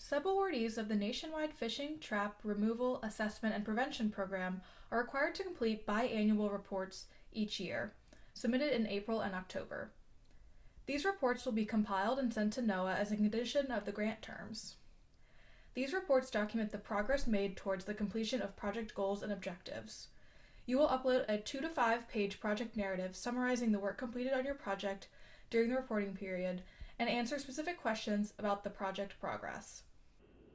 Subawardees of the Nationwide Fishing Trap Removal, Assessment, and Prevention Program are required to complete biannual reports each year, submitted in April and October. These reports will be compiled and sent to NOAA as a condition of the grant terms. These reports document the progress made towards the completion of project goals and objectives. You will upload a 2 to 5 page project narrative summarizing the work completed on your project during the reporting period and answer specific questions about the project progress.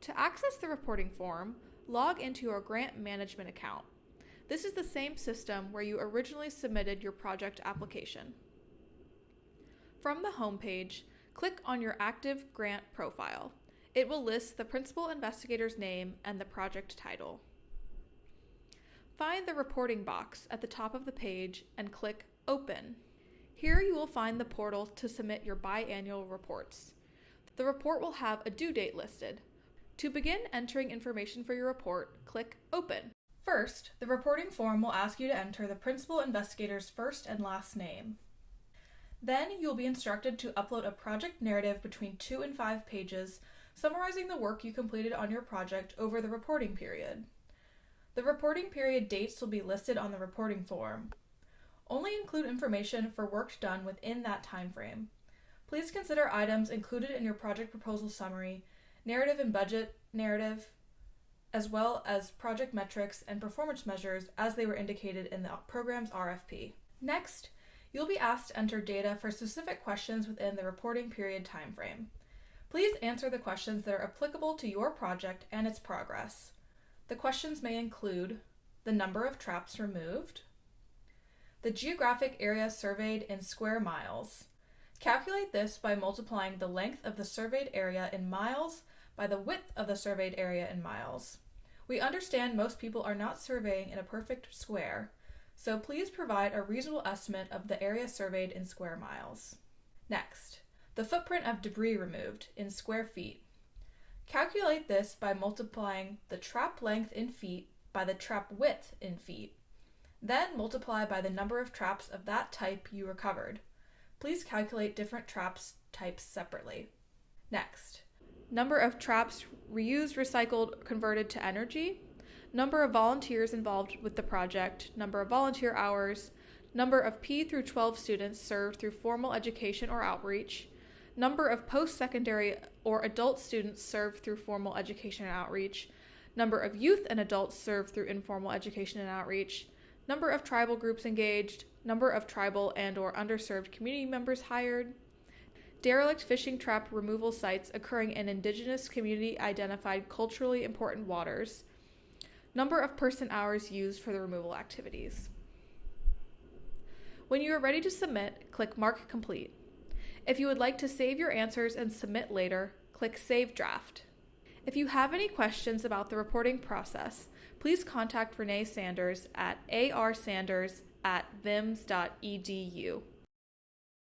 To access the reporting form, log into your grant management account. This is the same system where you originally submitted your project application. From the home page, click on your active grant profile. It will list the principal investigator's name and the project title. Find the reporting box at the top of the page and click Open. Here you will find the portal to submit your biannual reports. The report will have a due date listed. To begin entering information for your report, click Open. First, the reporting form will ask you to enter the principal investigator's first and last name. Then you'll be instructed to upload a project narrative between 2 and 5 pages summarizing the work you completed on your project over the reporting period. The reporting period dates will be listed on the reporting form. Only include information for work done within that time frame. Please consider items included in your project proposal summary, narrative and budget narrative, as well as project metrics and performance measures as they were indicated in the program's RFP. Next, you'll be asked to enter data for specific questions within the reporting period timeframe. Please answer the questions that are applicable to your project and its progress. The questions may include the number of traps removed, the geographic area surveyed in square miles. Calculate this by multiplying the length of the surveyed area in miles by the width of the surveyed area in miles. We understand most people are not surveying in a perfect square, so please provide a reasonable estimate of the area surveyed in square miles. Next, the footprint of debris removed in square feet. Calculate this by multiplying the trap length in feet by the trap width in feet. Then multiply by the number of traps of that type you recovered. Please calculate different traps types separately. Next, number of traps reused, recycled, converted to energy, number of volunteers involved with the project, number of volunteer hours, number of P through 12 students served through formal education or outreach, number of post-secondary or adult students served through formal education and outreach, number of youth and adults served through informal education and outreach, number of tribal groups engaged, number of tribal and or underserved community members hired, derelict fishing trap removal sites occurring in indigenous community identified culturally important waters, number of person hours used for the removal activities. When you are ready to submit, click Mark Complete. If you would like to save your answers and submit later, click Save Draft. If you have any questions about the reporting process, please contact Renee Sanders at arsanders@vims.edu.